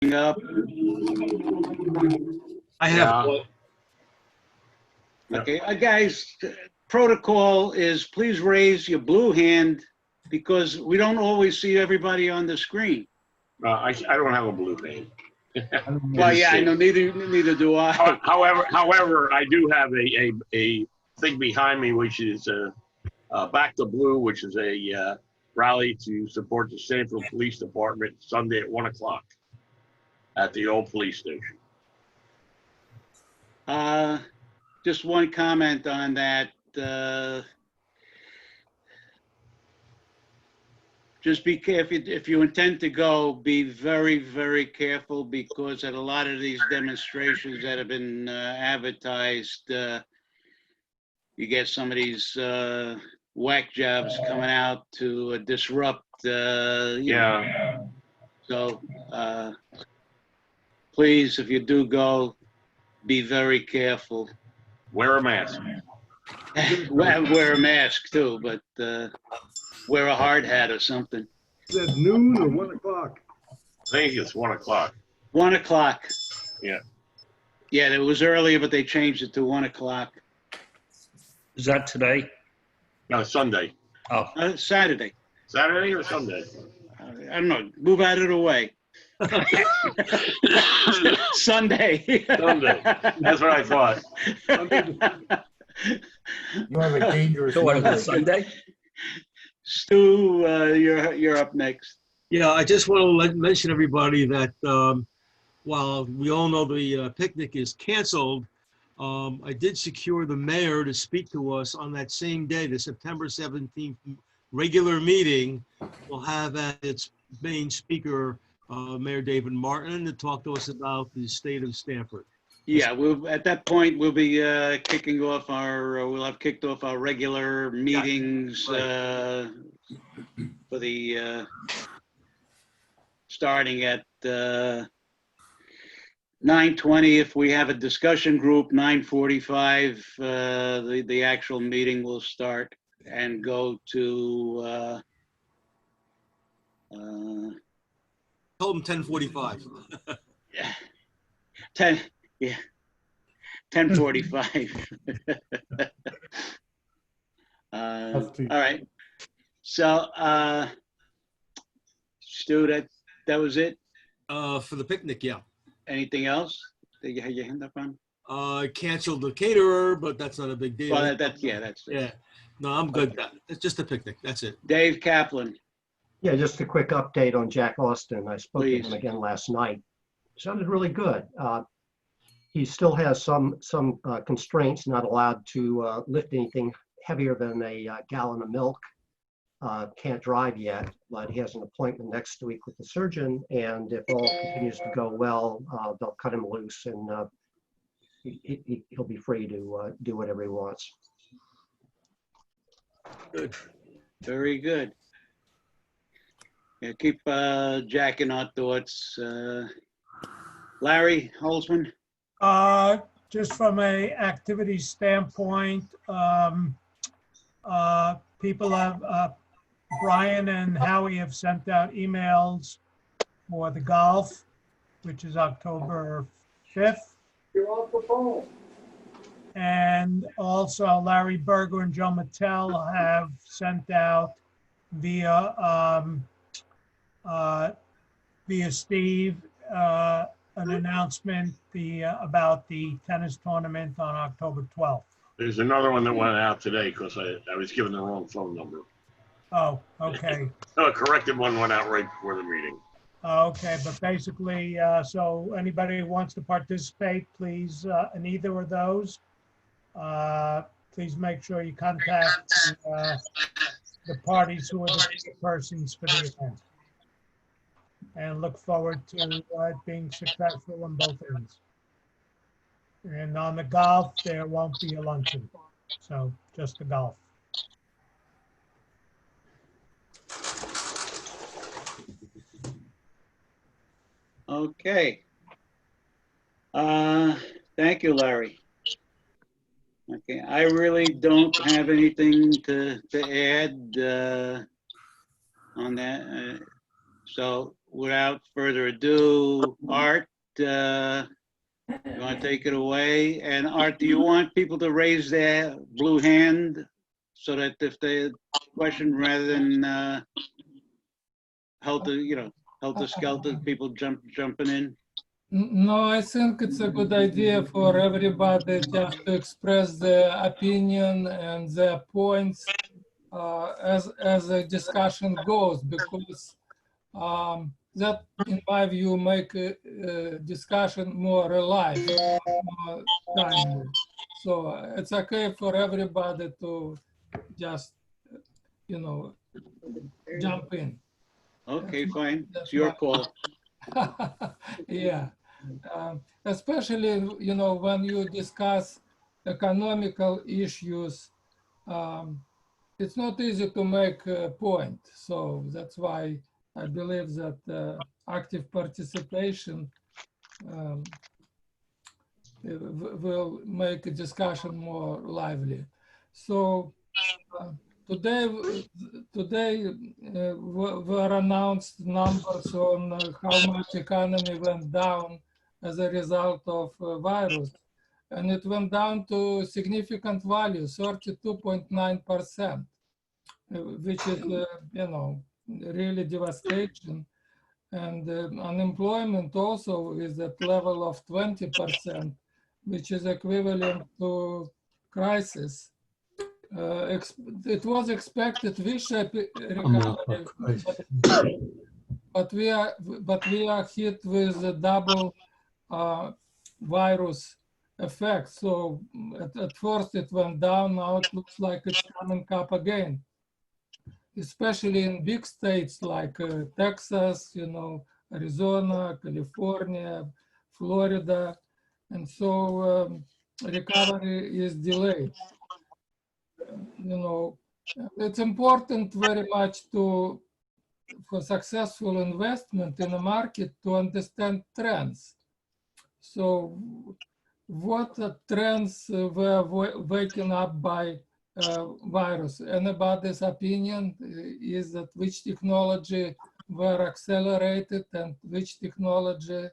up. I have. Okay, guys, protocol is please raise your blue hand because we don't always see everybody on the screen. I don't have a blue hand. Well, yeah, I know, neither do I. However, I do have a thing behind me, which is Back to Blue, which is a rally to support the Stamford Police Department Sunday at 1 o'clock at the old police station. Just one comment on that. Just be careful if you intend to go. Be very, very careful because at a lot of these demonstrations that have been advertised, you get some of these whack jobs coming out to disrupt. Yeah. So please, if you do go, be very careful. Wear a mask. Wear a mask too, but wear a hard hat or something. Is that noon or 1 o'clock? I think it's 1 o'clock. 1 o'clock. Yeah. Yeah, it was earlier, but they changed it to 1 o'clock. Is that today? No, Sunday. Oh, Saturday. Saturday or Sunday? I don't know. Move out of the way. Sunday. Sunday. That's what I thought. You have a dangerous so what, it memory. was Sunday? Stu, you're up next. Yeah, I just want to mention everybody that while we all know the picnic is canceled, I did secure the mayor to speak to us on that same day, the September 17th regular meeting. We'll have at its main speaker, Mayor David Martin, to talk to us about the state of Stamford. Yeah, at that point we'll be kicking off we'll have kicked off our regular meetings for the starting at 9:20. If we have a discussion group, 9:45, the actual meeting will start and go to Told him 10:45. 10:45. All right. So, Stu, that was it? For the picnic, yeah. Anything else that you had your hand up on? Canceled the caterer, but that's not a big deal. Well, that's Yeah. No, I'm good. It's just a picnic. That's it. Dave Kaplan. Yeah, just a quick update on Jack Austin. I spoke to Please. him again last night. Sounded really good. He still has some constraints, not allowed to lift anything heavier than a gallon of milk. Can't drive yet, but he has an appointment next week with the surgeon, and if all continues to go well, they'll cut him loose and he'll be free to do whatever he wants. Good. Very good. Yeah, keep Jack in our thoughts. Larry Holzman. Just from a activity standpoint, people have, Brian and Howie have sent out emails for the golf, which is October 5th. You're off the phone. And also Larry Berger and Joe Mattel have sent out via Steve, an announcement about the tennis tournament on October 12th. There's another one that went out today because I was given the wrong phone number. Oh, okay. No, a corrected one went out right before the meeting. Okay, but basically, so anybody who wants to participate, please, in either of those, please make sure you contact the parties who are the persons for the event. And look forward to it being successful on both ends. And on the golf, there won't be a luncheon, so just the golf. Okay. Thank you, Larry. Okay, I really don't have anything to add on that. So without further ado, Art, you want to take it away? And Art, do you want people to raise their blue hand so that if they question rather than helter skelter, people jumping in? No, I think it's a good idea for everybody just to express their opinion and their points as the discussion goes, because that, in my view, make a discussion more alive, more timely. So it's okay for everybody to just, jump in. Okay, fine. That's It's your my- call. Yeah, especially, when you discuss economical issues, it's not easy to make a point. So that's why I believe that active participation will make a discussion more lively. So today were announced numbers on how much economy went down as a result of virus, and it went down to significant value, 32.9%, which is really devastation. And unemployment also is at level of 20%, which is equivalent to crisis. It was expected V-shaped recovery, but we are hit with a double virus effect. So at first it went down. Now it looks like it's coming up again, especially in big states like Texas, Arizona, California, Florida, and so recovery is delayed. It's important very much for successful investment in a market to understand trends. So what trends were waken up by virus? Anybody's opinion is that which technology were accelerated and which technology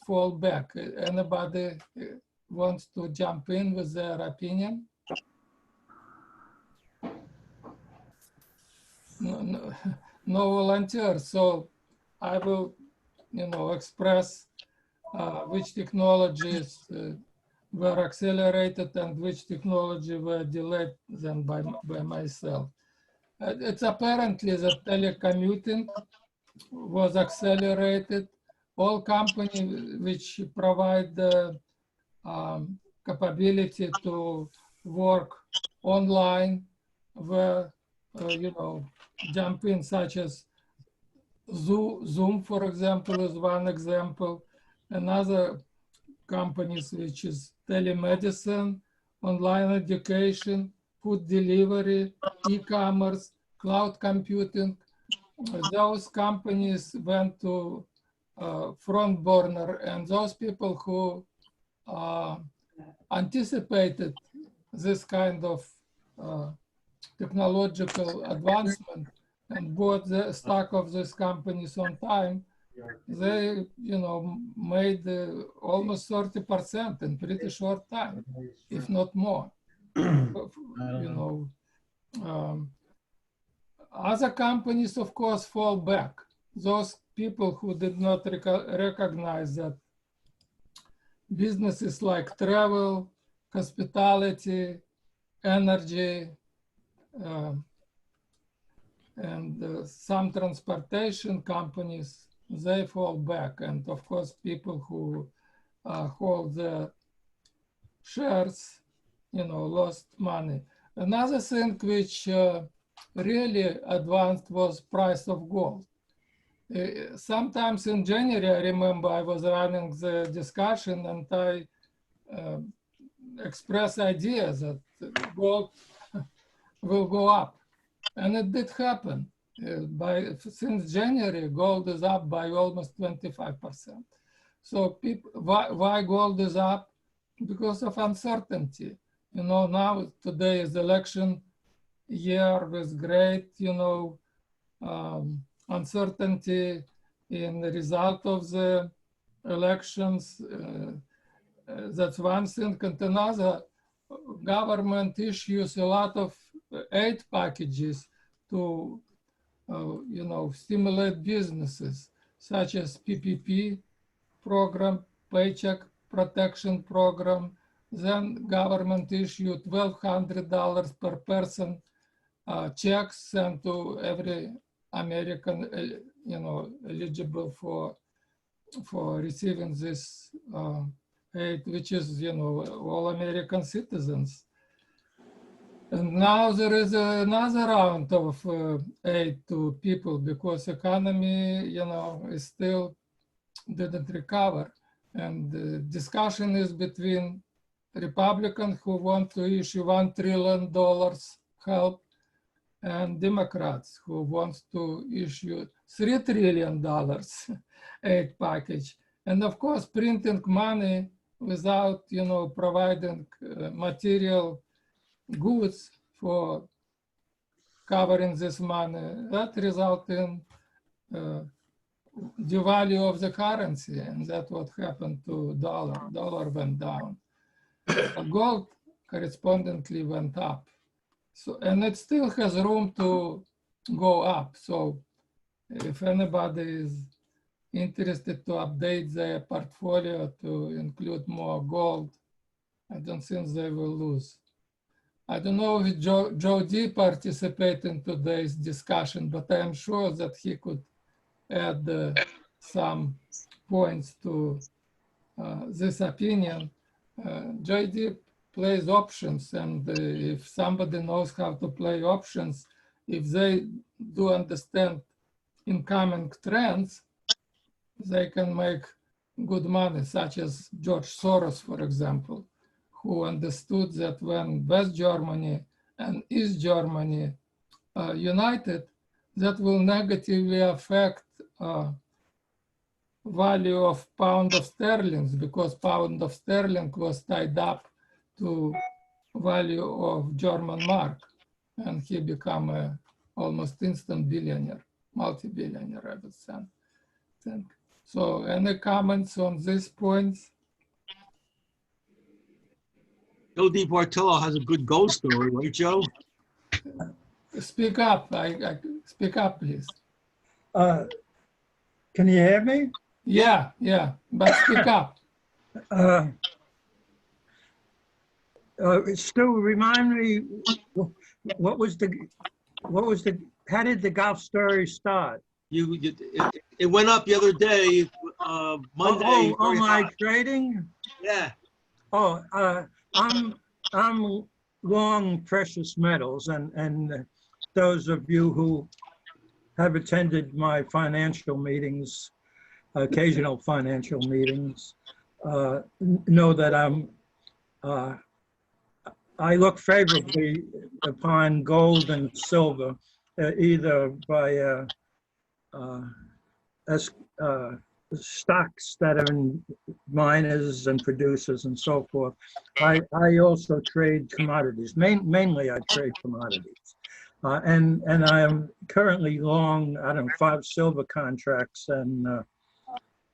fall back? Anybody wants to jump in with their opinion? No volunteers. So I will, express which technologies were accelerated and which technology were delayed then by myself. It's apparently that telecommuting was accelerated. All companies which provide the capability to work online were, jump in, such as Zoom, for example, is one example. Another companies which is telemedicine, online education, food delivery, e-commerce, cloud computing. Those companies went to front burner, and those people who anticipated this kind of technological advancement and bought the stock of these companies on time, they, made almost 30% in pretty short time, if not more. Other companies, of course, fall back. Those people who did not recognize that businesses like travel, hospitality, energy, and some transportation companies, they fall back. And of course, people who hold the shares, lost money. Another thing which really advanced was price of gold. Sometimes in January, I remember I was running the discussion and I expressed ideas that gold will go up. And it did happen. Since January, gold is up by almost 25%. So why gold is up? Because of uncertainty. Now today is election year with great, uncertainty in the result of the elections. That's one thing. And another, government issues a lot of aid packages to, stimulate businesses, such as PPP program, Paycheck Protection Program. Then government issued $1,200 per person checks sent to every American, eligible for receiving this aid, which is, all American citizens. And now there is another round of aid to people because economy, is still didn't recover. And the discussion is between Republicans who want to issue $1 trillion help and Democrats who want to issue $3 trillion aid package. And of course, printing money without, providing material goods for covering this money, that result in devalue of the currency, and that's what happened to dollar. Dollar went down. Gold correspondingly went up. So, and it still has room to go up. So if anybody is interested to update their portfolio to include more gold, I don't think they will lose. I don't know if Joe D participated in today's discussion, but I am sure that he could add some points to this opinion. Joe D plays options, and if somebody knows how to play options, if they do understand incoming trends, they can make good money, such as George Soros, for example, who understood that when West Germany and East Germany united, that will negatively affect value of pound of sterling, because pound of sterling was tied up to value of German mark, and he became a almost instant billionaire, multi-billionaire, I would think. So any comments on these points? Joe DiBartolo has a good gold story, right, Joe? Speak up, speak up, please. Can you hear me? Yeah, but speak up. Stu, remind me, how did the golf story start? It went up the other day, Monday. Oh, my trading? Yeah. Oh, I'm long precious metals, and those of you who have attended my financial meetings, occasional financial meetings, know that I look favorably upon gold and silver, either by stocks that are in miners and producers and so forth. I also trade commodities. Mainly I trade commodities. And I am currently long, 5 silver contracts and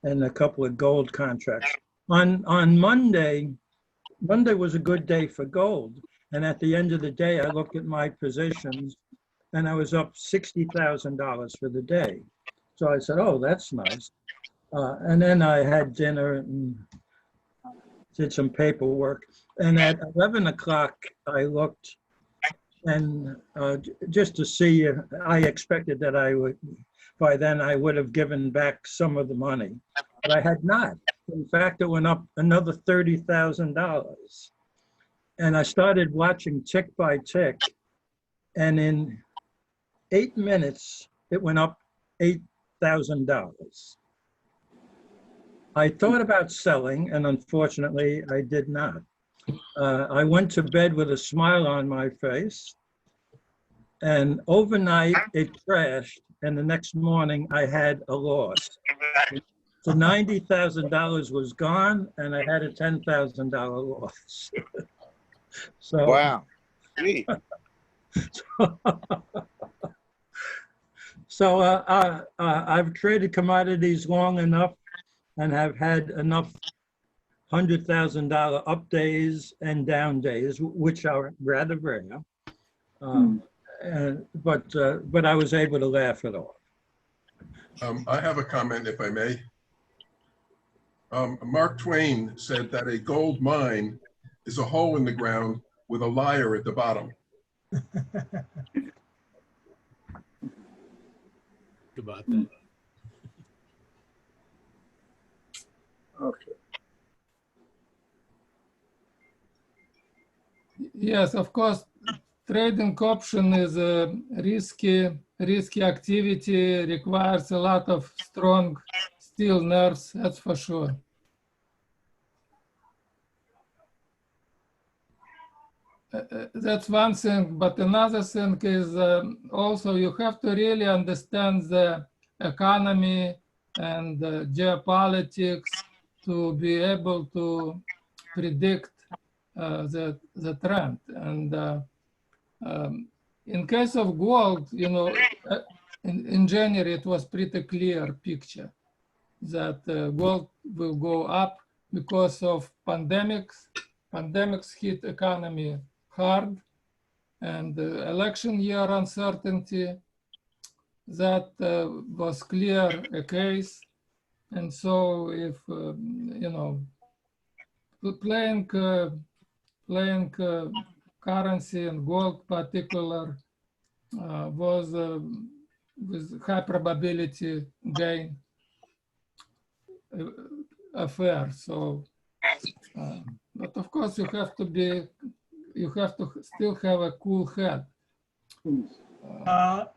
a couple of gold contracts. On Monday was a good day for gold. And at the end of the day, I looked at my positions and I was up $60,000 for the day. So I said, oh, that's nice. And then I had dinner and did some paperwork. And at 11 o'clock, I looked, and just to see, I expected that by then I would have given back some of the money, but I had not. In fact, it went up another $30,000. And I started watching tick by tick, and in 8 minutes, it went up $8,000. I thought about selling, and unfortunately, I did not. I went to bed with a smile on my face, and overnight it crashed, and the next morning I had a loss. So $90,000 was gone, and I had a $10,000 loss. So, wow. So I've traded commodities long enough and have had enough $100,000 up days and down days, which are rather rare. But I was able to laugh it off. I have a comment, if I may. Mark Twain said that a gold mine is a hole in the ground with a liar at the bottom. About that. Okay. Yes, of course, trading option is a risky activity, requires a lot of strong steel nerves, that's for sure. That's one thing, but another thing is also you have to really understand the economy and geopolitics to be able to predict the trend. And in case of gold, you know, in January it was pretty clear picture that gold will go up because of pandemics. Pandemics hit economy hard, and the election year uncertainty, that was clear a case. And so if, you know, playing currency and gold particular was with high probability gain affair. So, but of course you have to still have a cool head.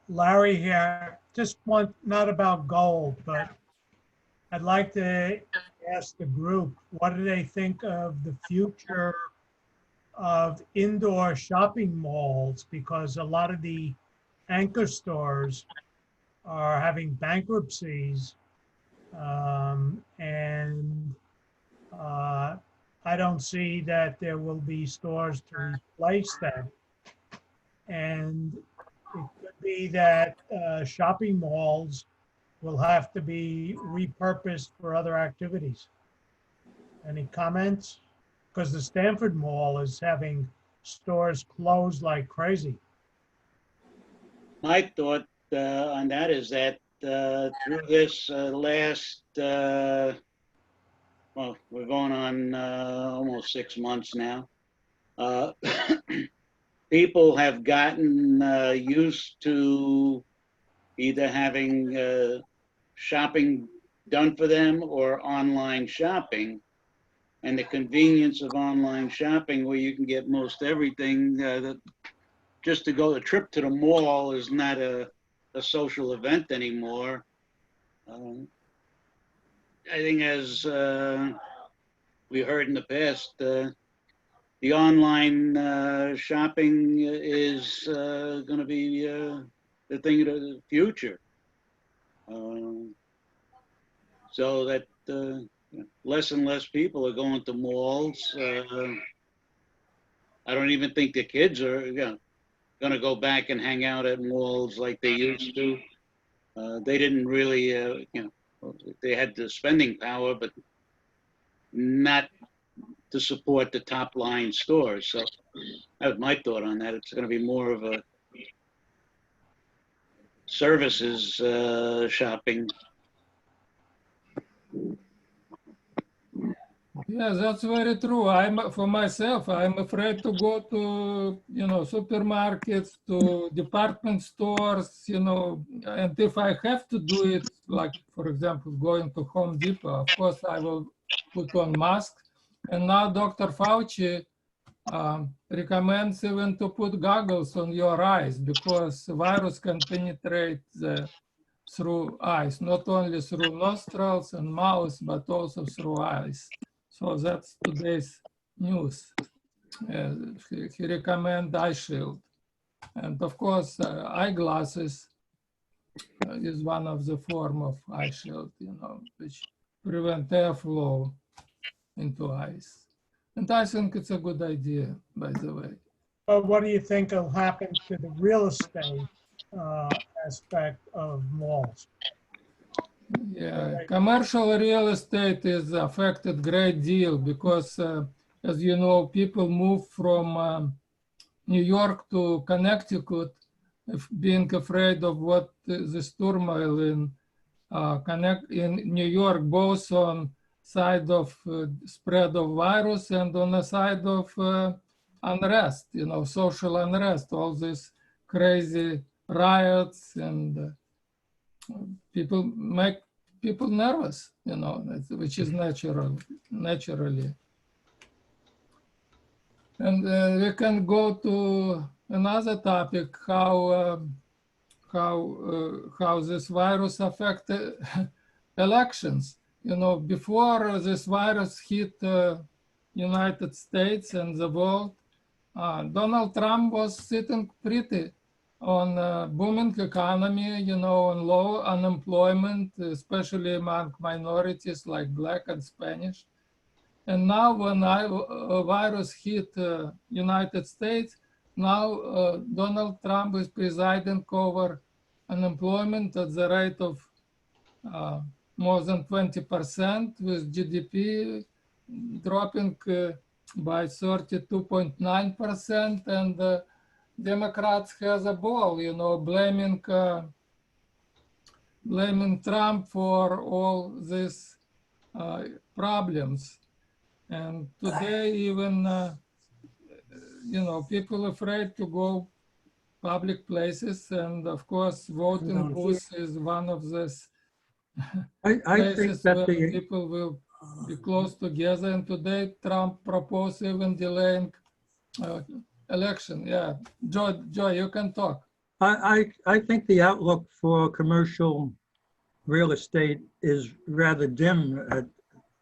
Larry here, just one, not about gold, but I'd like to ask the group, what do they think of the future of indoor shopping malls? Because a lot of the anchor stores are having bankruptcies, and I don't see that there will be stores to replace them. And it could be that shopping malls will have to be repurposed for other activities. Any comments? Because the Stamford Mall is having stores closed like crazy. My thought on that is that through this last, well, we're going on almost 6 months now. People have gotten used to either having shopping done for them or online shopping. And the convenience of online shopping, where you can get most everything, that just to go a trip to the mall is not a social event anymore. I think, as we heard in the past, the online shopping is going to be the thing of the future. So that less and less people are going to malls. I don't even think the kids are going to go back and hang out at malls like they used to. They didn't really, they had the spending power, but not to support the top line stores. So that was my thought on that. It's going to be more of a services shopping. Yeah, that's very true. For myself, I'm afraid to go to, supermarkets, to department stores, and if I have to do it, like, for example, going to Home Depot, of course, I will put on mask. And now Dr. Fauci recommends even to put goggles on your eyes, because the virus can penetrate through eyes, not only through nostrils and mouth, but also through eyes. So that's today's news. He recommends eye shield. And of course, eyeglasses is one of the form of eye shield, which prevent airflow into eyes. And I think it's a good idea, by the way. But what do you think will happen to the real estate aspect of malls. Yeah, commercial real estate is affected great deal because, as you know, people move from New York to Connecticut, being afraid of what this turmoil in New York, both on side of spread of virus and on the side of unrest, you know, social unrest, all these crazy riots, and people make people nervous, you know, which is naturally. And we can go to another topic, how this virus affected elections. You know, before this virus hit United States and the world, Donald Trump was sitting pretty on a booming economy, you know, on low unemployment, especially among minorities like Black and Spanish. And now when a virus hit United States, now Donald Trump is presiding over unemployment at the rate of more than 20%, with GDP dropping by 32.9%, and Democrats has a ball, you know, blaming Trump for all these problems. And today, even you know, people afraid to go public places, and of course, voting booths is one of these I think places that where the, people will be close together. And today, Trump proposed even delaying election. Yeah, Joe, you can talk. I think the outlook for commercial real estate is rather dim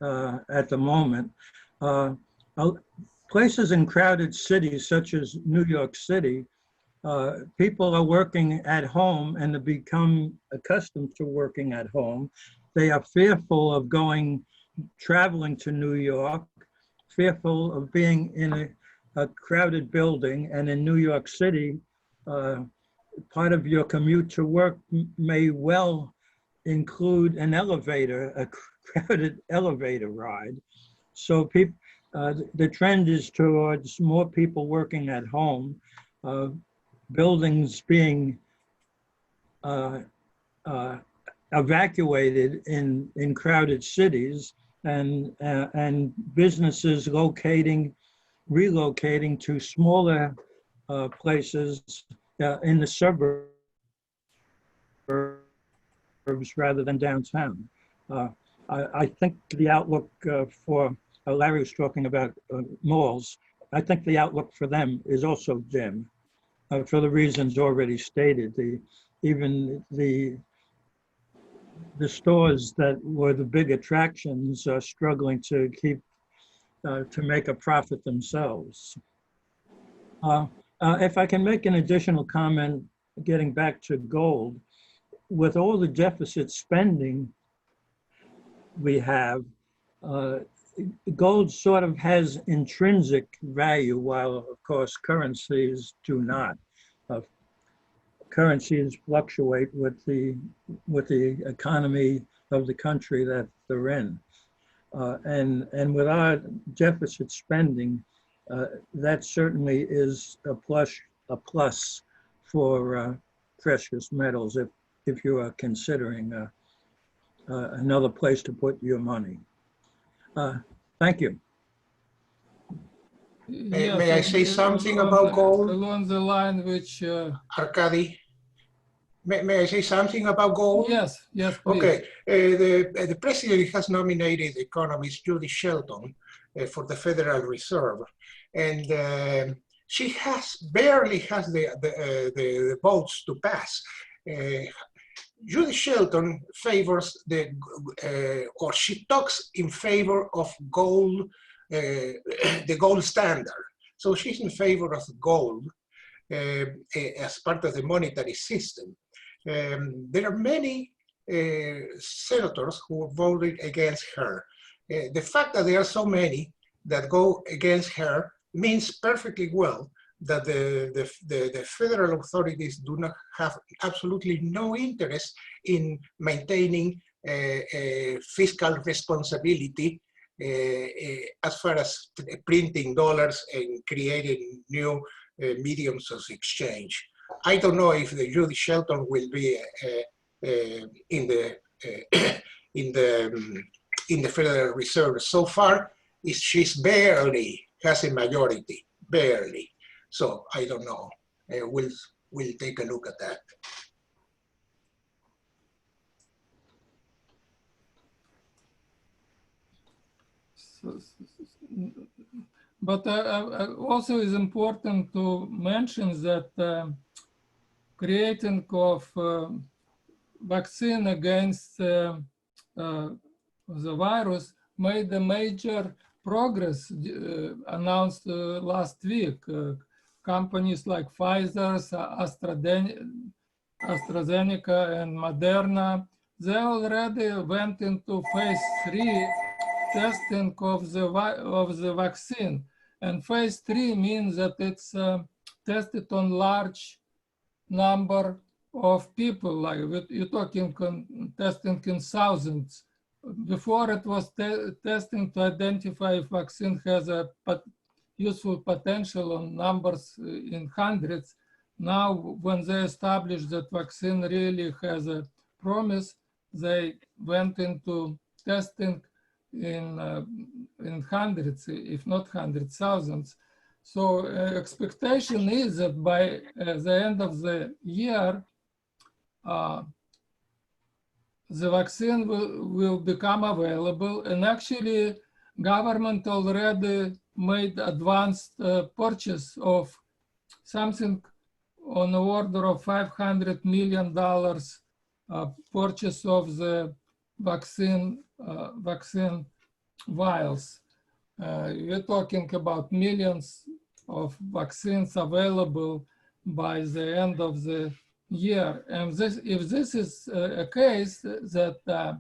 at the moment. Places in crowded cities such as New York City, people are working at home and have become accustomed to working at home. They are fearful of traveling to New York, fearful of being in a crowded building. And in New York City, part of your commute to work may well include an elevator, a crowded elevator ride. So the trend is towards more people working at home, buildings being evacuated in crowded cities, and businesses relocating to smaller places in the suburbs rather than downtown. I think the outlook for Larry was talking about malls. I think the outlook for them is also dim for the reasons already stated. Even the stores that were the big attractions are struggling to make a profit themselves. If I can make an additional comment, getting back to gold, with all the deficit spending we have, gold sort of has intrinsic value, while of course currencies do not. Currencies fluctuate with the economy of the country that they're in, and with our deficit spending, that certainly is a plus for precious metals if you are considering another place to put your money. Thank you. May I say something about gold? Along the line which... Arkady, may I say something about gold? Yes, yes, please. Okay, the president has nominated economist Judy Shelton for the Federal Reserve, and she barely has the votes to pass. Judy Shelton favors or she talks in favor of gold, the gold standard. So she's in favor of gold as part of the monetary system. There are many senators who voted against her. The fact that there are so many that go against her means perfectly well that the federal authorities do not have absolutely no interest in maintaining fiscal responsibility as far as printing dollars and creating new mediums of exchange. I don't know if the Judy Shelton will be in the Federal Reserve. So far, she's barely has a majority, barely. So I don't know. We'll take a look at that. But also is important to mention that creating of vaccine against the virus made a major progress announced last week. Companies like Pfizer, AstraZeneca and Moderna, they already went into phase 3 testing of the vaccine. And phase 3 means that it's tested on large number of people, like you're talking testing in thousands. Before it was testing to identify if vaccine has a useful potential on numbers in hundreds. Now, when they established that vaccine really has a promise, they went into testing in hundreds, if not hundreds, thousands. So expectation is that by the end of the year, the vaccine will become available, and actually government already made advanced purchase of something on the order of $500 million purchase of the vaccine vials. We're talking about millions of vaccines available by the end of the year. And if this is a case that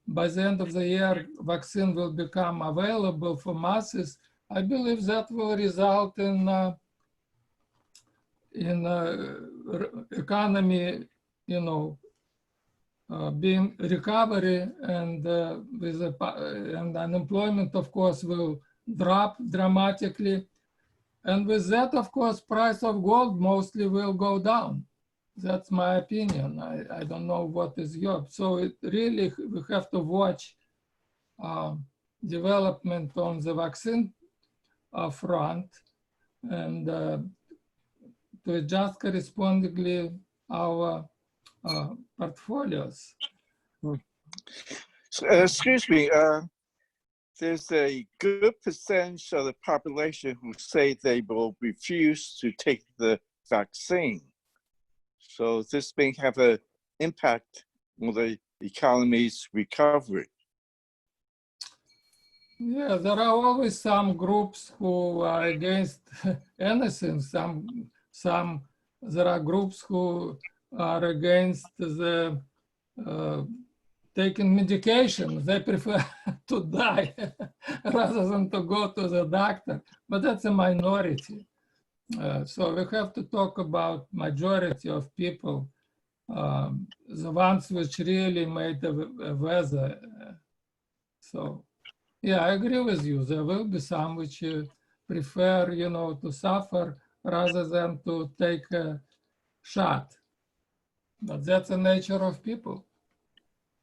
by the end of the year, vaccine will become available for masses, I believe that will result in economy, being recovery, and and unemployment, of course, will drop dramatically. And with that, of course, price of gold mostly will go down. That's my opinion. I don't know what is yours. So it really, we have to watch development on the vaccine front, and to adjust correspondingly our portfolios. Excuse me, there's a good percentage of the population who say they will refuse to take the vaccine. So this may have an impact on the economy's recovery. Yeah, there are always some groups who are against anything. There are groups who are against the taking medication. They prefer to die rather than to go to the doctor. But that's a minority. So we have to talk about majority of people, the ones which really made the weather. So, yeah, I agree with you. There will be some which prefer, to suffer rather than to take a shot. But that's the nature of people.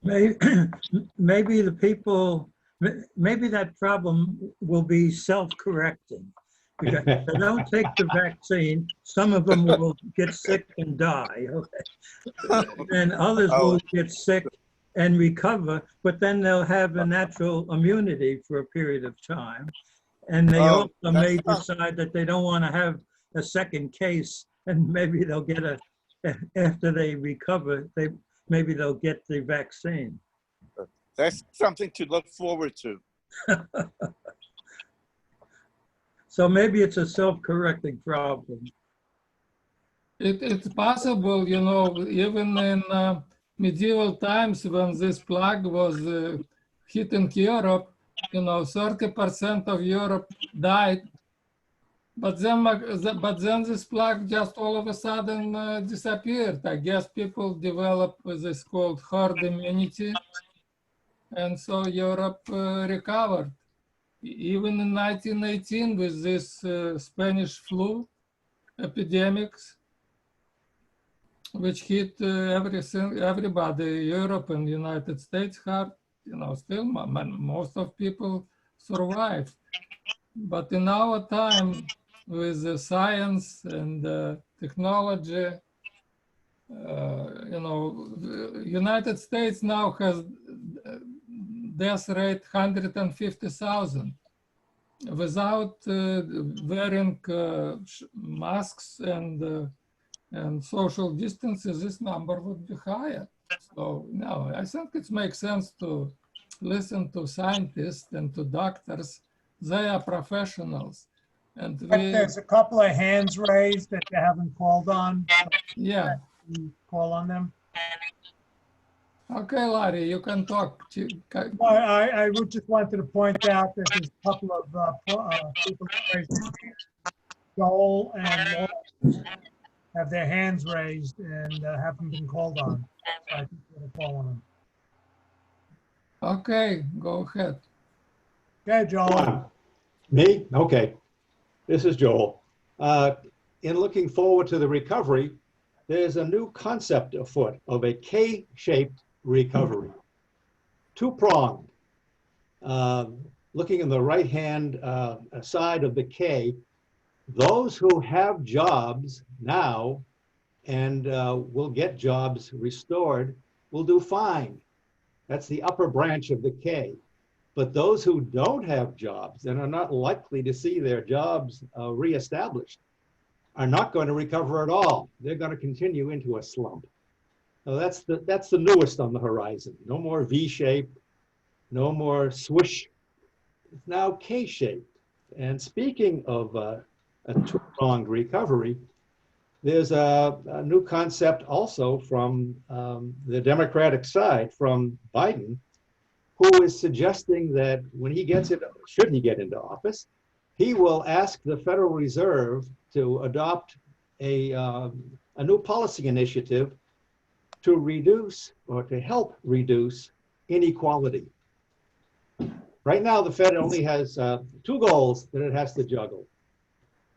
Maybe the people, maybe that problem will be self-correcting. Because if they don't take the vaccine, some of them will get sick and die, okay? And others will get sick and recover, but then they'll have a natural immunity for a period of time. And they also may decide that they don't want to have a second case, and maybe they'll get after they recover, maybe they'll get the vaccine. That's something to look forward to. So maybe it's a self-correcting problem. It's possible, even in medieval times when this plague was hitting Europe, 30% of Europe died But then this plague just all of a sudden disappeared. I guess people develop this called herd immunity, and so Europe recovered. Even in 1918 with this Spanish flu epidemics, which hit everybody, Europe and United States hard, still most of people survived. But in our time, with the science and technology, United States now has death rate 150,000. Without wearing masks and social distances, this number would be higher. So no, I think it makes sense to listen to scientists and to doctors. They are professionals. And There's a couple of hands raised that you haven't called on. Yeah. Call on them. Okay, Larry, you can talk. Well, I just wanted to point out that there's a couple of people raised their hands. Joel and Laura have their hands raised and haven't been called on. So I think we're going to call on them. Okay, go ahead. Okay, Joel. Me? Okay. This is Joel. In looking forward to the recovery, there's a new concept afoot of a K-shaped recovery. Two-pronged. Looking in the right-hand side of the K, those who have jobs now and will get jobs restored will do fine. That's the upper branch of the K. But those who don't have jobs and are not likely to see their jobs reestablished are not going to recover at all. They're going to continue into a slump. So that's the newest on the horizon. No more V-shape, no more swoosh. It's now K-shaped. And speaking of a two-pronged recovery, there's a new concept also from the Democratic side, from Biden, who is suggesting that when he gets it, should he get into office, he will ask the Federal Reserve to adopt a new policy initiative to reduce or to help reduce inequality. Right now, the Fed only has two goals that it has to juggle.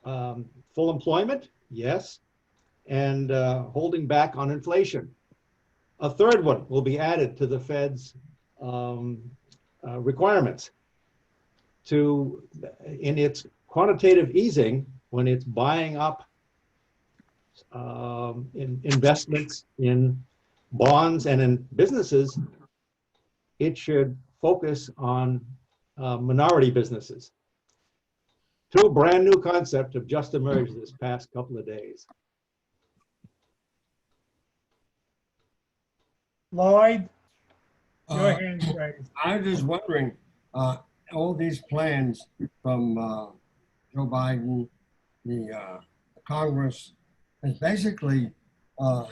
Full employment, yes, and holding back on inflation. A third one will be added to the Fed's requirements in its quantitative easing, when it's buying up in investments in bonds and in businesses, it should focus on minority businesses. Two brand new concepts have just emerged this past couple of days. Lloyd, your hand's raised. I was just wondering, all these plans from Joe Biden, the Congress, is basically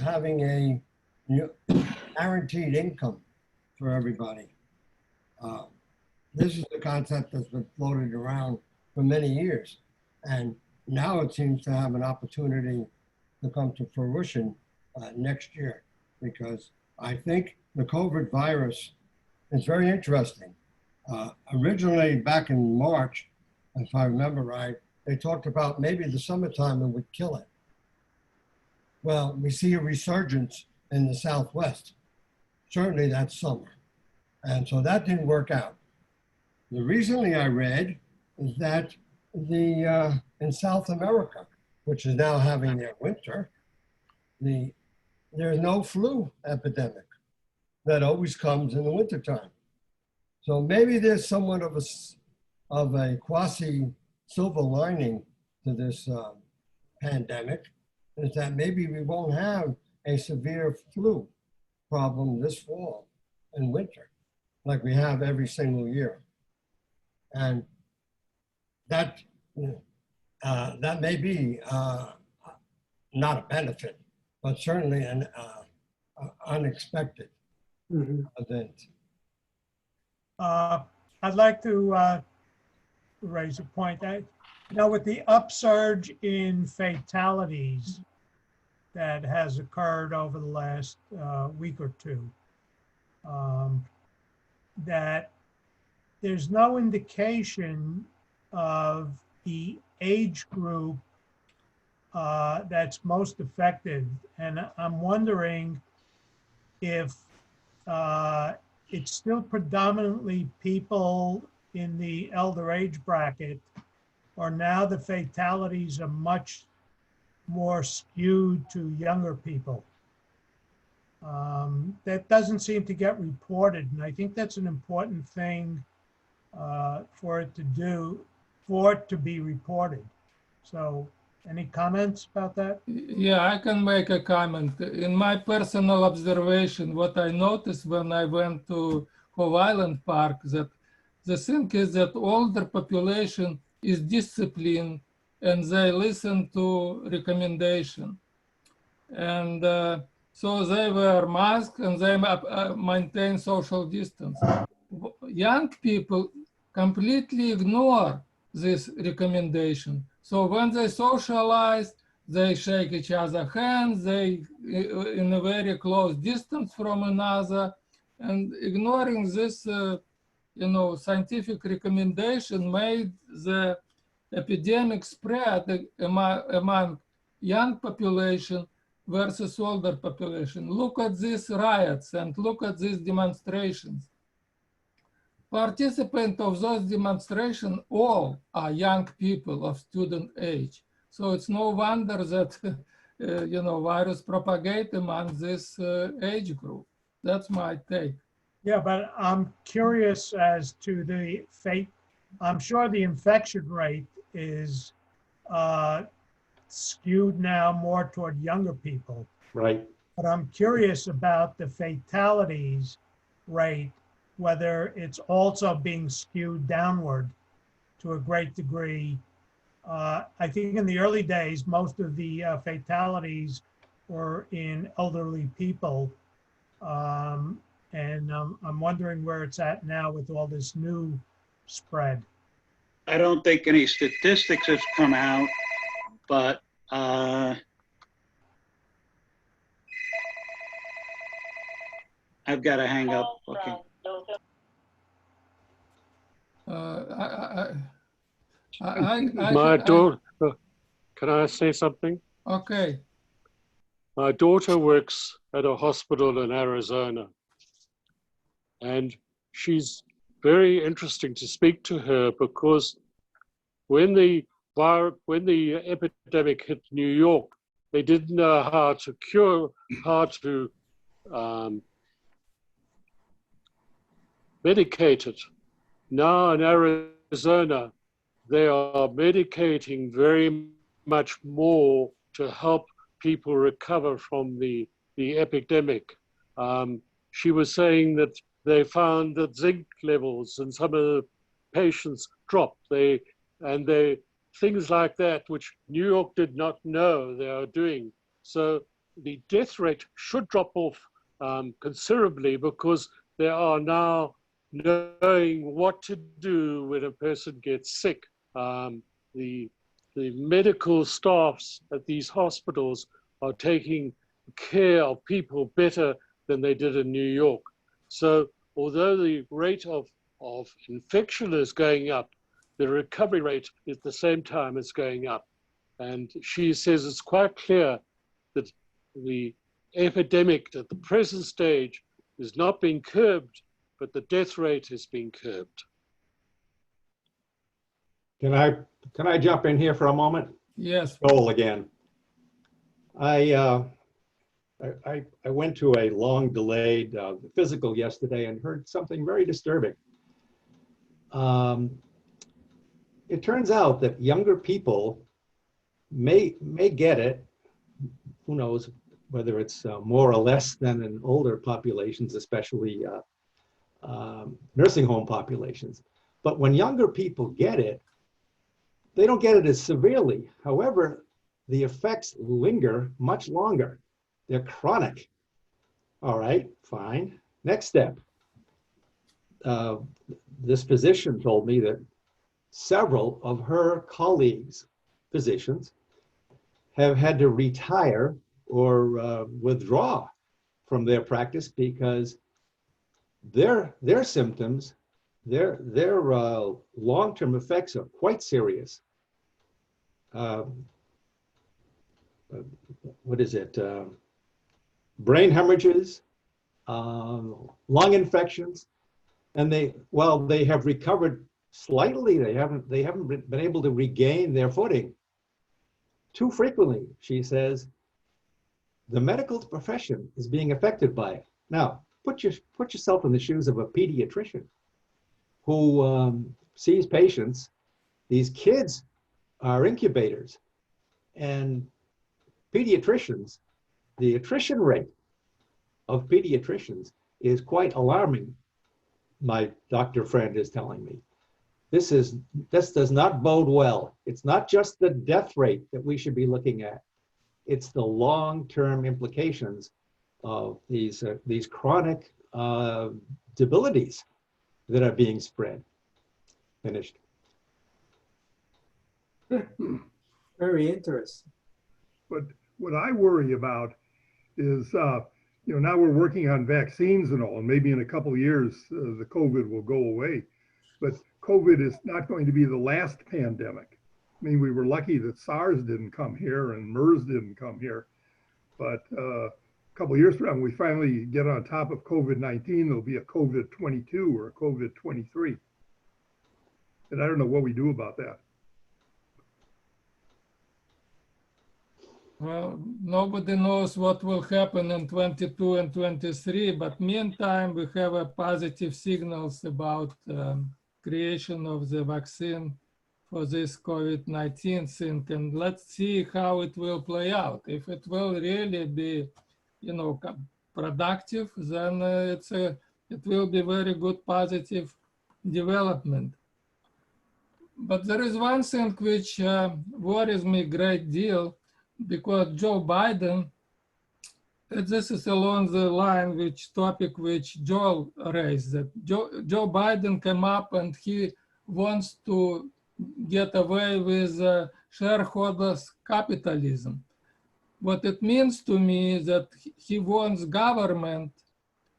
having a guaranteed income for everybody. This is the concept that's been floated around for many years. And now it seems to have an opportunity to come to fruition next year, because I think the COVID virus is very interesting. Originally, back in March, if I remember right, they talked about maybe the summertime it would kill it. Well, we see a resurgence in the Southwest, certainly that summer. And so that didn't work out. The recently I read is that in South America, which is now having their winter, there's no flu epidemic that always comes in the wintertime. So maybe there's somewhat of a quasi silver lining to this pandemic, is that maybe we won't have a severe flu problem this fall and winter like we have every single year. And that may be not a benefit, but certainly an unexpected event. I'd like to raise a point. Now, with the upsurge in fatalities that has occurred over the last week or two, that there's no indication of the age group that's most affected. And I'm wondering if it's still predominantly people in the elder age bracket, or now the fatalities are much more skewed to younger people. That doesn't seem to get reported, and I think that's an important thing for it to be reported. So, any comments about that? Yeah, I can make a comment. In my personal observation, what I noticed when I went to Hove Island Park, that the thing is that older population is disciplined and they listen to recommendation. And so they wear masks and they maintain social distance. Young people completely ignore this recommendation. So when they socialize, they shake each other's hands, they in a very close distance from another, and ignoring this, scientific recommendation made the epidemic spread among young population versus older population. Look at these riots and look at these demonstrations. Participants of those demonstrations all are young people of student age. So it's no wonder that, virus propagate among this age group. That's my take. Yeah, but I'm curious as to the fate. I'm sure the infection rate is skewed now more toward younger people. Right. But I'm curious about the fatalities rate, whether it's also being skewed downward to a great degree. I think in the early days, most of the fatalities were in elderly people. And I'm wondering where it's at now with all this new spread. I don't think any statistics have come out, but I've got to hang up. Okay. My daughter, can I say something? Okay. My daughter works at a hospital in Arizona, and she's very interesting to speak to her because when the epidemic hit New York, they didn't know how to medicate it. Now in Arizona, they are medicating very much more to help people recover from the epidemic. She was saying that they found that zinc levels in some of the patients dropped. Things like that, which New York did not know they are doing. So the death rate should drop off considerably because they are now knowing what to do when a person gets sick. The medical staffs at these hospitals are taking care of people better than they did in New York. So although the rate of infection is going up, the recovery rate at the same time is going up. And she says it's quite clear that the epidemic at the present stage is not being curbed, but the death rate is being curbed. Can I jump in here for a moment? Yes. Joel again. I went to a long delayed physical yesterday and heard something very disturbing. It turns out that younger people may get it. Who knows whether it's more or less than in older populations, especially nursing home populations. But when younger people get it, they don't get it as severely. However, the effects linger much longer. They're chronic. All right, fine. Next step. This physician told me that several of her colleagues, physicians, have had to retire or withdraw from their practice because their symptoms, their long-term effects are quite serious. What is it? Brain hemorrhages, lung infections, and while they have recovered slightly, they haven't been able to regain their footing. Too frequently, she says, the medical profession is being affected by it. Now, put yourself in the shoes of a pediatrician who sees patients. These kids are incubators, and pediatricians, the attrition rate of pediatricians is quite alarming, my doctor friend is telling me. This does not bode well. It's not just the death rate that we should be looking at. It's the long-term implications of these chronic debilities that are being spread. Finished. Very interesting. But what I worry about is, now we're working on vaccines and all, and maybe in a couple of years, the COVID will go away. But COVID is not going to be the last pandemic. I mean, we were lucky that SARS didn't come here and MERS didn't come here. But a couple of years from now, when we finally get on top of COVID-19, there'll be a COVID-22 or a COVID-23. And I don't know what we do about that. Well, nobody knows what will happen in 22 and 23, but meantime, we have a positive signals about creation of the vaccine for this COVID-19 thing, and let's see how it will play out. If it will really be, productive, then it will be very good positive development. But there is one thing which worries me a great deal, because Joe Biden, this is along the line which topic which Joel raised, that Joe Biden came up and he wants to get away with shareholders capitalism. What it means to me is that he wants government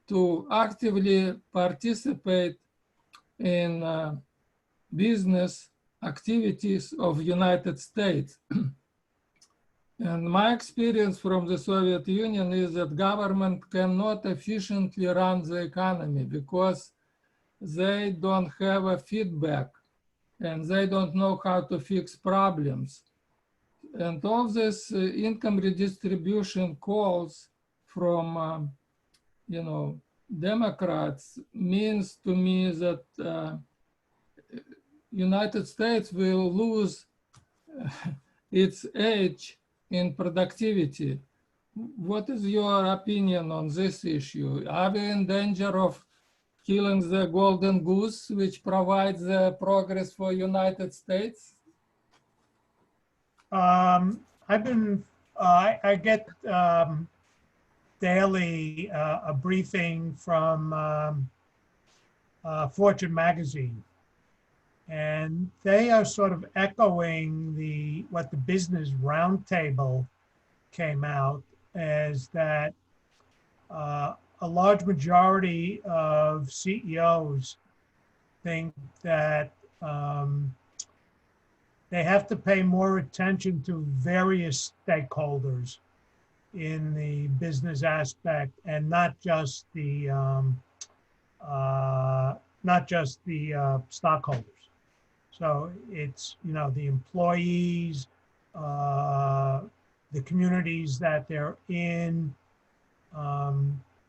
to actively participate in business activities of United States. And my experience from the Soviet Union is that government cannot efficiently run the economy because they don't have a feedback and they don't know how to fix problems. And all this income redistribution calls from, Democrats means to me that United States will lose its edge in productivity. What is your opinion on this issue? Are we in danger of killing the golden goose, which provides the progress for United States? I get daily a briefing from Fortune magazine, and they are sort of echoing what the Business Roundtable came out as, that a large majority of CEOs think that they have to pay more attention to various stakeholders in the business aspect, and not just the stockholders. So it's, the employees, the communities that they're in,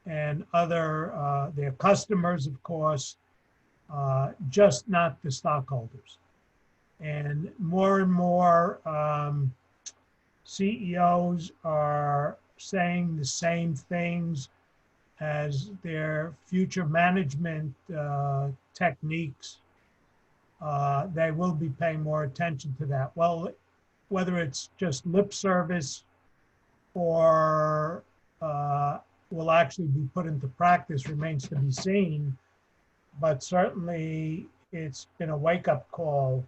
and other, their customers, of course, just not the stockholders. And more CEOs are saying the same things as their future management techniques. They will be paying more attention to that. Well, whether it's just lip service or will actually be put into practice remains to be seen. But certainly it's been a wake-up call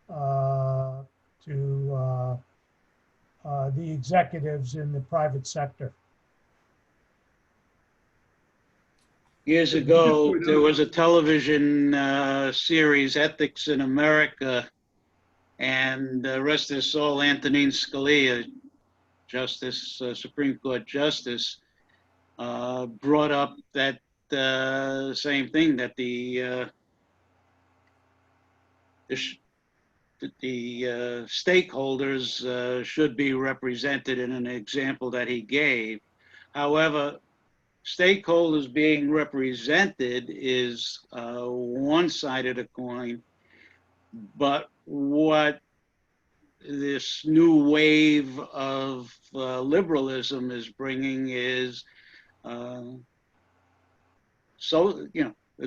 to the executives in the private sector. Years ago, there was a television series, Ethics in America, and rest his soul, Antonin Scalia, Justice, Supreme Court Justice, brought up that same thing, that the stakeholders should be represented in an example that he gave. However, stakeholders being represented is one side of the coin, but what this new wave of liberalism is bringing is a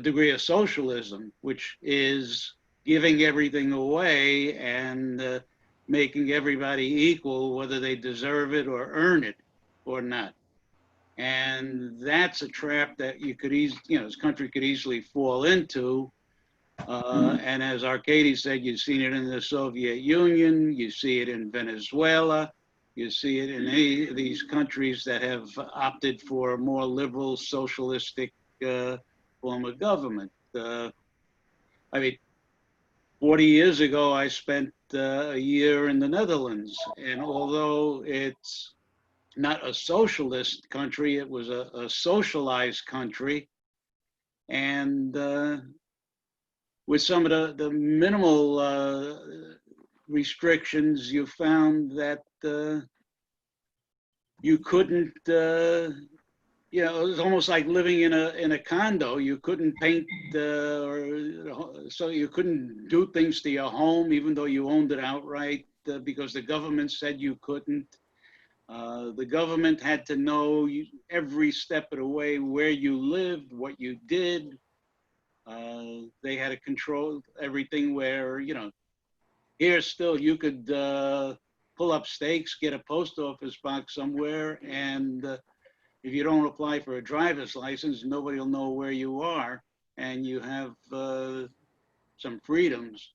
degree of socialism, which is giving everything away and making everybody equal, whether they deserve it or earn it or not. And that's a trap that you could this country could easily fall into. And as Arkady said, you've seen it in the Soviet Union, you see it in Venezuela, you see it in any of these countries that have opted for a more liberal, socialistic form of government. I mean, 40 years ago, I spent a year in the Netherlands, and although it's not a socialist country, it was a socialized country. And with some of the minimal restrictions, you found that you couldn't, it was almost like living in a condo. You couldn't paint, so you couldn't do things to your home, even though you owned it outright, because the government said you couldn't. The government had to know every step of the way where you lived, what you did. They had to control everything where, here still you could pull up stakes, get a post office box somewhere, and if you don't apply for a driver's license, nobody will know where you are, and you have some freedoms.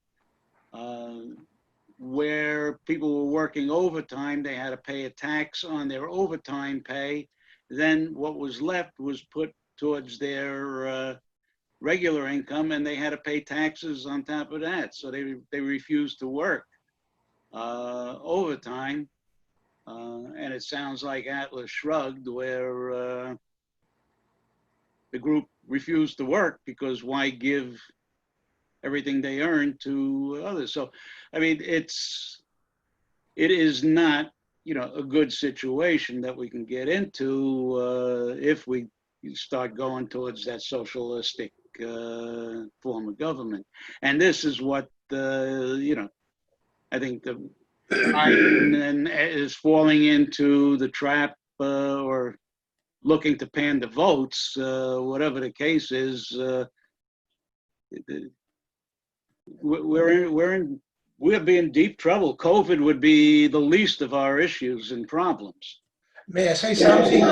Where people were working overtime, they had to pay a tax on their overtime pay. Then what was left was put towards their regular income, and they had to pay taxes on top of that. So they refused to work overtime. And it sounds like Atlas Shrugged, where the group refused to work because why give everything they earn to others? So, I mean, it is not, a good situation that we can get into if we start going towards that socialistic form of government. And this is what, I think the Biden is falling into the trap or looking to pan the votes, whatever the case is. We'll be in deep trouble. COVID would be the least of our issues and problems. May I say something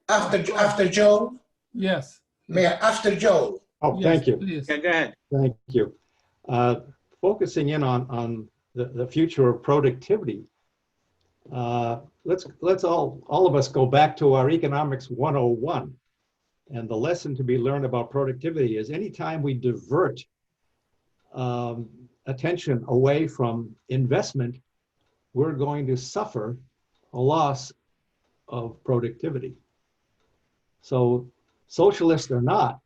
after Joe? Yes. May I, after Joe? Oh, Yes, thank you. please. Yeah, go ahead. Thank you. Focusing in on the future of productivity, let's all of us go back to our Economics 101. And the lesson to be learned about productivity is anytime we divert attention away from investment, we're going to suffer a loss of productivity. So socialist or not,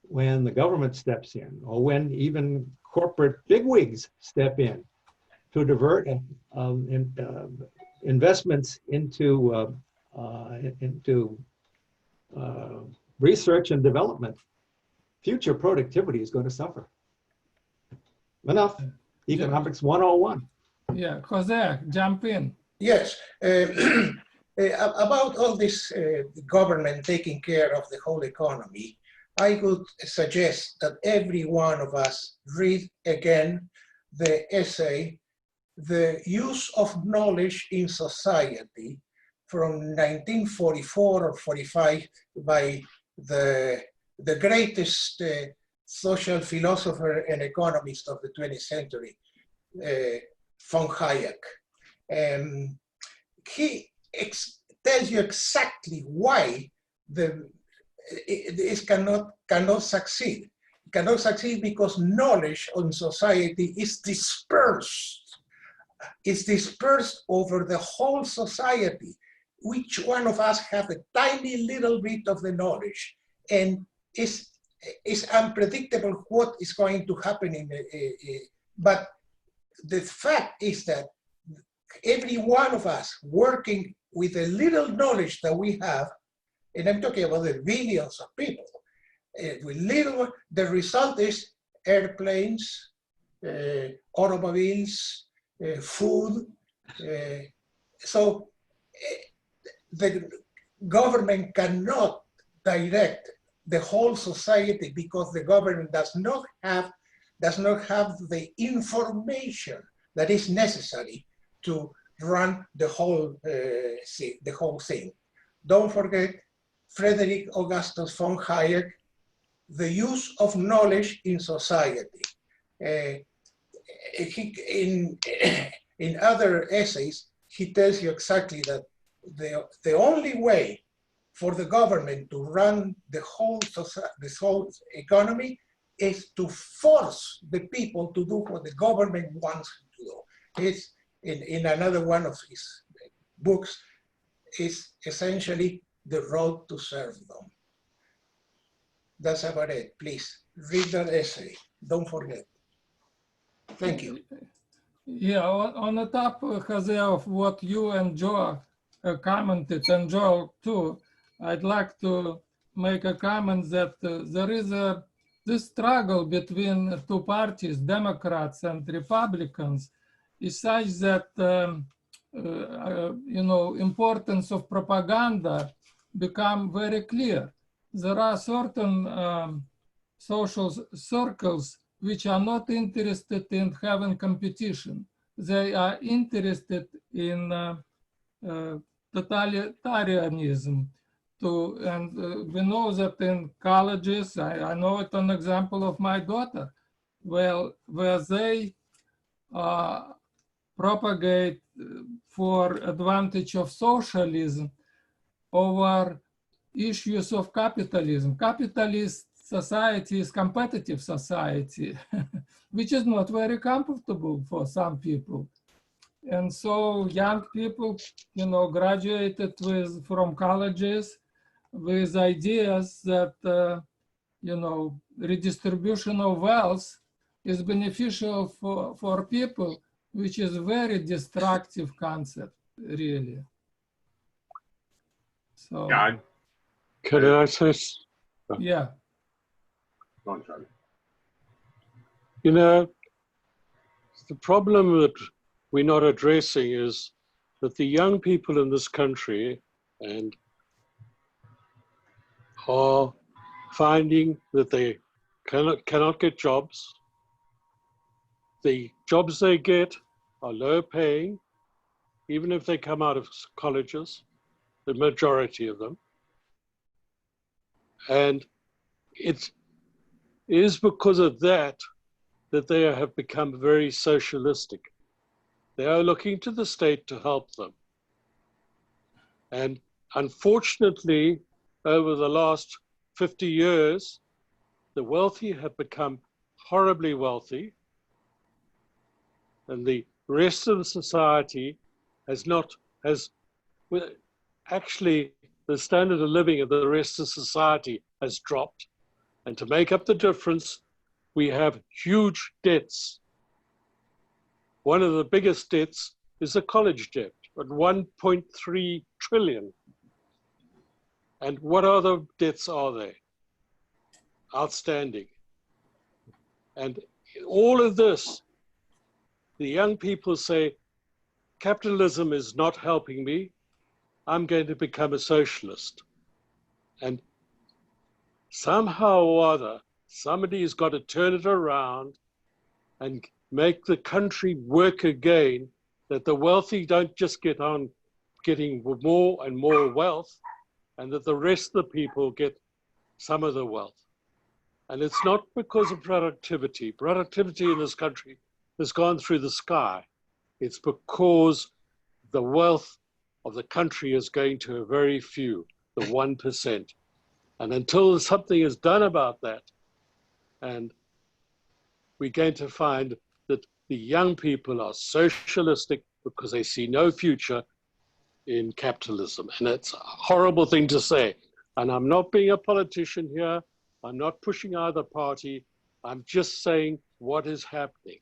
when the government steps in, or when even corporate bigwigs step in to divert investments into research and development, future productivity is going to suffer. Enough. Economics 101. Yeah, Jose, jump in. Yes. About all this government taking care of the whole economy, I would suggest that every one of us read again the essay, The Use of Knowledge in Society, from 1944 or 45 by the greatest social philosopher and economist of the 20th century, von Hayek. He tells you exactly why this cannot succeed. It cannot succeed because knowledge on society is dispersed. It's dispersed over the whole society. Each one of us have a tiny little bit of the knowledge, and it's unpredictable what is going to happen but the fact is that every one of us working with a little knowledge that we have, and I'm talking about the billions of people, with little, the result is airplanes, automobiles, food. So the government cannot direct the whole society because the government does not have the information that is necessary to run the whole thing. Don't forget Frederick Augustus von Hayek, the use of knowledge in society. In other essays, he tells you exactly that the only way for the government to run this whole economy is to force the people to do what the government wants to do. It's in another one of his books, is essentially the road to serfdom. That's about it. Please read that essay. Don't forget. Thank you. Yeah, on the top, Jose, of what you and Joe commented, and Joe too, I'd like to make a comment that there is this struggle between two parties, Democrats and Republicans, is such that importance of propaganda become very clear. There are certain social circles which are not interested in having competition. They are interested in totalitarianism. And we know that in colleges, I know it an example of my daughter, where they propagate for advantage of socialism over issues of capitalism. Capitalist society is competitive society, which is not very comfortable for some people. And so young people, graduated from colleges with ideas that, redistribution of wealth is beneficial for people, which is a very destructive concept, really. So, God. Can I say? Yeah. Go on, Charlie. The problem that we're not addressing is that the young people in this country are finding that they cannot get jobs. The jobs they get are low paying, even if they come out of colleges, the majority of them. And it is because of that they have become very socialistic. They are looking to the state to help them. And unfortunately, over the last 50 years, the wealthy have become horribly wealthy, and the rest of the society actually, the standard of living of the rest of society has dropped. And to make up the difference, we have huge debts. One of the biggest debts is the college debt at 1.3 trillion. And what other debts are there outstanding? And all of this, the young people say, capitalism is not helping me. I'm going to become a socialist. And somehow or other, somebody's got to turn it around and make the country work again, that the wealthy don't just get on getting more and more wealth, and that the rest of the people get some of the wealth. And it's not because of productivity. Productivity in this country has gone through the sky. It's because the wealth of the country is going to a very few, the 1%. And until something is done about that, and we're going to find that the young people are socialistic because they see no future in capitalism. And it's a horrible thing to say. And I'm not being a politician here. I'm not pushing either party. I'm just saying what is happening.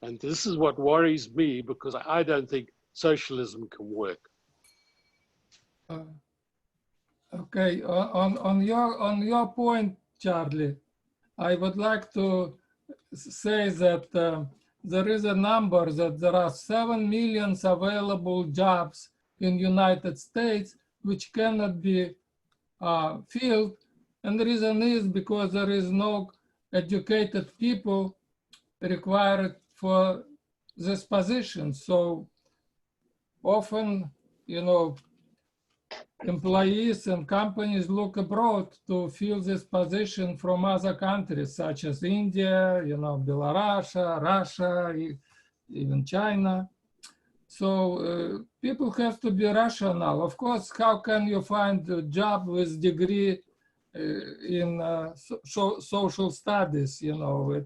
And this is what worries me, because I don't think socialism can work. Okay, on your point, Charlie, I would like to say that there is a number that there are 7 million available jobs in United States which cannot be filled, and the reason is because there is no educated people required for this position. So often, you know, employees and companies look abroad to fill this position from other countries such as India, you know, Belarus, Russia, even China. So people have to be rational. Of course, how can you find a job with degree in social studies? You know,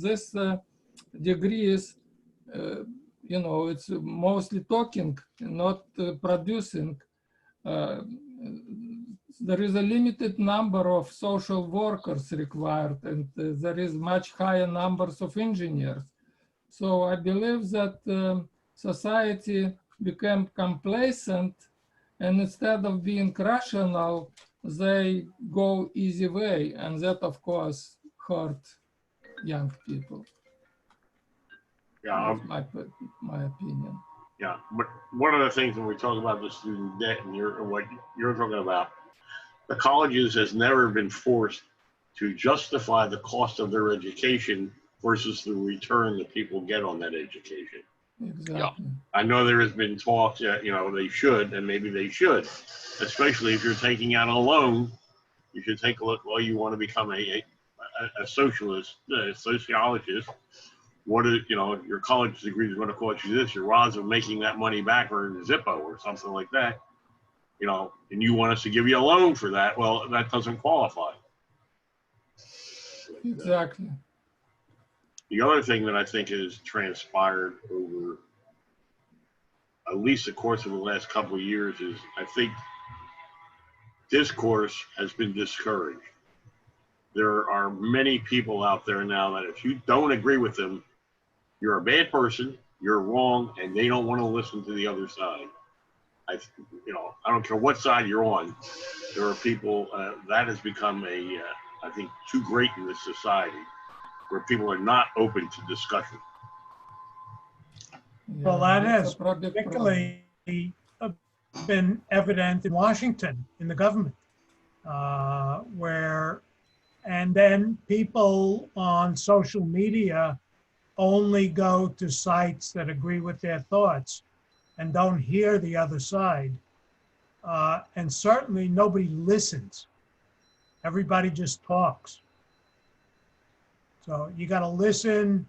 this degree is, you know, it's mostly talking, not producing. There is a limited number of social workers required, and there is much higher numbers of engineers. So I believe that society became complacent, and instead of being rational, they go easy way, and that of course hurt young people. Yeah, that's my opinion. Yeah, but one of the things when we talk about the student debt and what you're talking about, the colleges has never been forced to justify the cost of their education versus the return that people get on that education. Exactly. Yeah. I know there has been talk that, you know, they should, and maybe they should, especially if you're taking out a loan. You should take a look, well, you want to become a socialist, a sociologist. What is, you know, your college degree is going to cost you this, your odds of making that money back are in Zippo or something like that, you know, and you want us to give you a loan for that. Well, that doesn't qualify. Exactly. The other thing that I think has transpired over at least the course of the last couple of years is I think discourse has been discouraged. There are many people out there now that if you don't agree with them, you're a bad person, you're wrong, and they don't want to listen to the other side. You know, I don't care what side you're on. There are people that has become I think, too great in this society, where people are not open to discussion. Well, that has particularly been evident in Washington, in the government, and then people on social media only go to sites that agree with their thoughts and don't hear the other side. And certainly nobody listens. Everybody just talks. So you got to listen,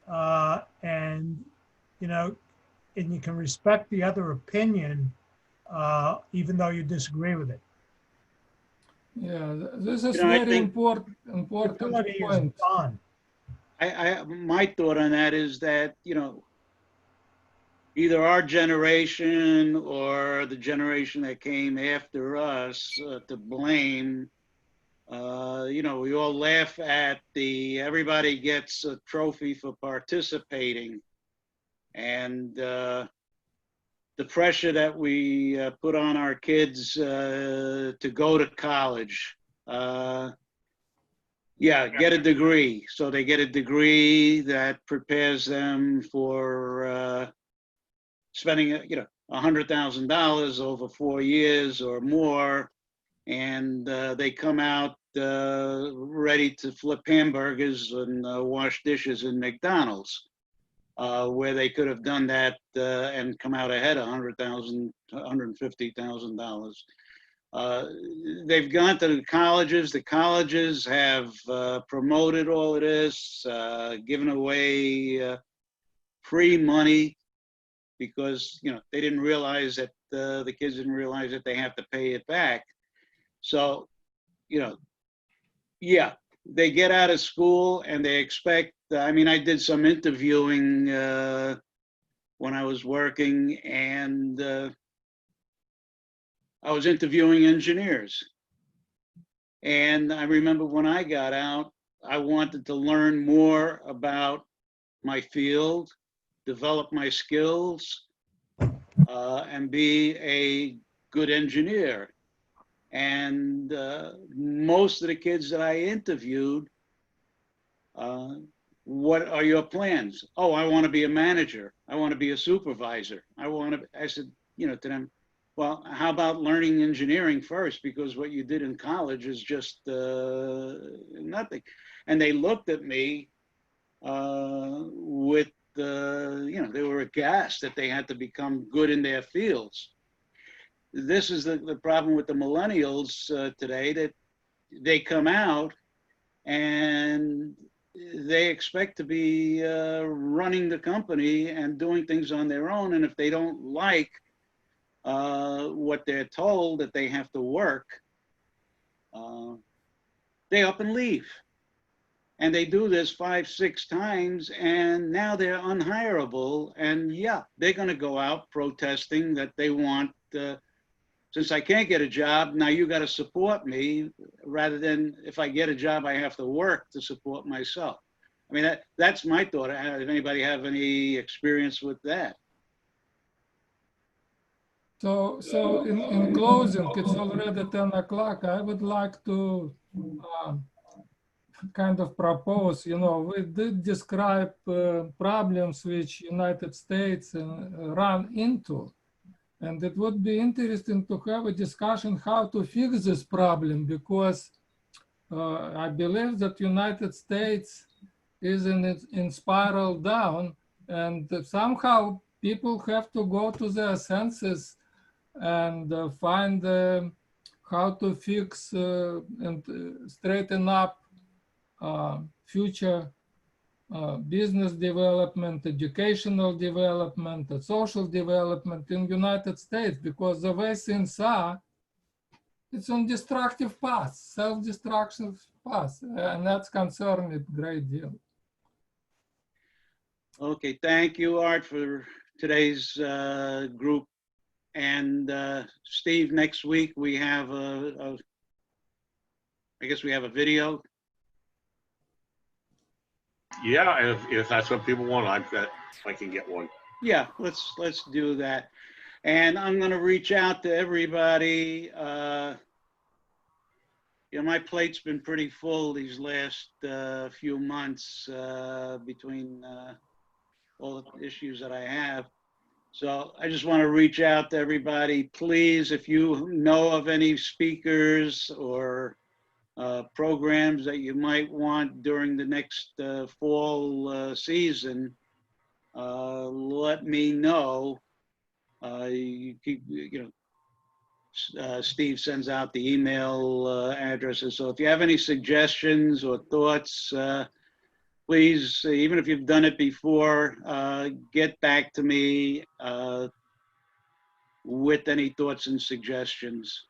and, you know, and you can respect the other opinion, even though you disagree with it. Yeah, this is very important point. My thought on that is that, you know, either our generation or the generation that came after us to blame. You know, we all laugh at everybody gets a trophy for participating, and the pressure that we put on our kids to go to college. Yeah, get a degree. So they get a degree that prepares them for spending, you know, $100,000 over 4 years or more, and they come out ready to flip hamburgers and wash dishes in McDonald's, where they could have done that and come out ahead $100,000, $150,000. They've gone to the colleges. The colleges have promoted all of this, given away free money because, you know, they didn't realize that the kids didn't realize that they have to pay it back. So, you know, yeah, they get out of school and they expect, I mean, I did some interviewing when I was working, and I was interviewing engineers. And I remember when I got out, I wanted to learn more about my field, develop my skills, and be a good engineer. And most of the kids that I interviewed, what are your plans? Oh, I want to be a manager. I want to be a supervisor. I said, you know, to them, well, how about learning engineering first? Because what you did in college is just nothing. And they looked at me with, you know, they were aghast that they had to become good in their fields. This is the problem with the millennials today, that they come out and they expect to be running the company and doing things on their own. And if they don't like what they're told that they have to work, they up and leave. And they do this 5, 6 times, and now they're unhireable. And yeah, they're going to go out protesting that they want, since I can't get a job, now you got to support me, rather than if I get a job, I have to work to support myself. I mean, that's my thought. Does anybody have any experience with that? So in closing, it's already 10 o'clock. I would like to kind of propose, you know, we did describe problems which United States run into. And it would be interesting to have a discussion how to fix this problem, because I believe that United States is in spiral down, and somehow people have to go to their senses and find how to fix and straighten up future business development, educational development, social development in United States, because the way things are, it's on destructive path, self-destructive path, and that's concerning a great deal. Okay, thank you, Art, for today's group. And Steve, next week we have I guess we have a video. Yeah, if that's what people want, I can get one. Yeah, let's do that. And I'm going to reach out to everybody. You know, my plate's been pretty full these last few months between all the issues that I have. So I just want to reach out to everybody. Please, if you know of any speakers or programs that you might want during the next fall season, let me know. You keep, you know, Steve sends out the email addresses. So if you have any suggestions or thoughts, please, even if you've done it before, get back to me with any thoughts and suggestions.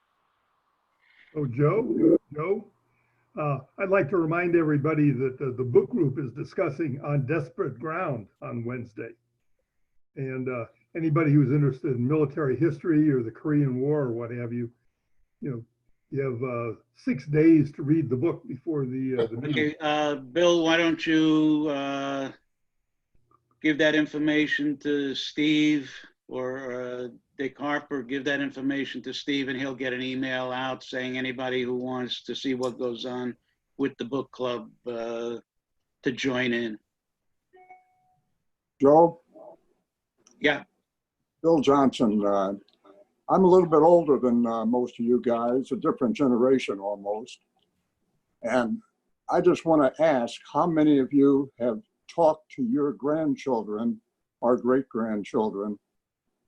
Oh, Joe, I'd like to remind everybody that the book group is discussing On Desperate Ground on Wednesday. And anybody who's interested in military history or the Korean War or what have you, you have 6 days to read the book before the meeting. Okay, Bill, why don't you give that information to Steve, or Dick Harper, give that information to Steve, and he'll get an email out saying anybody who wants to see what goes on with the book club to join in. Joe? Yeah. Bill Johnson. I'm a little bit older than most of you guys, a different generation almost. And I just want to ask how many of you have talked to your grandchildren or great-grandchildren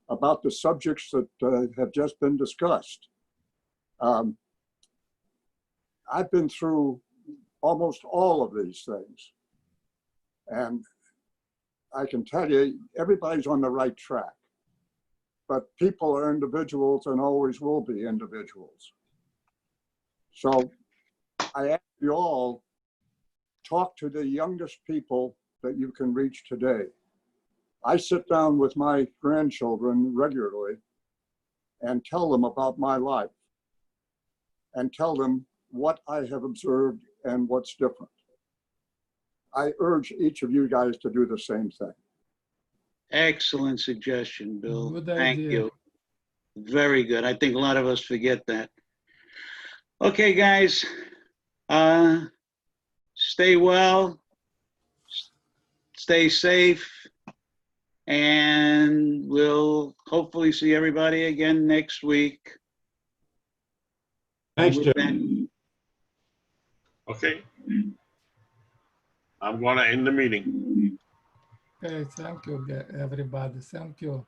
about the subjects that have just been discussed. I've been through almost all of these things. And I can tell you, everybody's on the right track. But people are individuals and always will be individuals. So I ask you all, talk to the youngest people that you can reach today. I sit down with my grandchildren regularly and tell them about my life and tell them what I have observed and what's different. I urge each of you guys to do the same thing. Excellent suggestion, Bill. Good Thank idea. you. Very good. I think a lot of us forget that. Okay, guys, stay well, stay safe, and we'll hopefully see everybody again next week. Thanks, With Jim. that, Okay. I'm going to end the meeting. Okay, thank you, everybody. Thank you.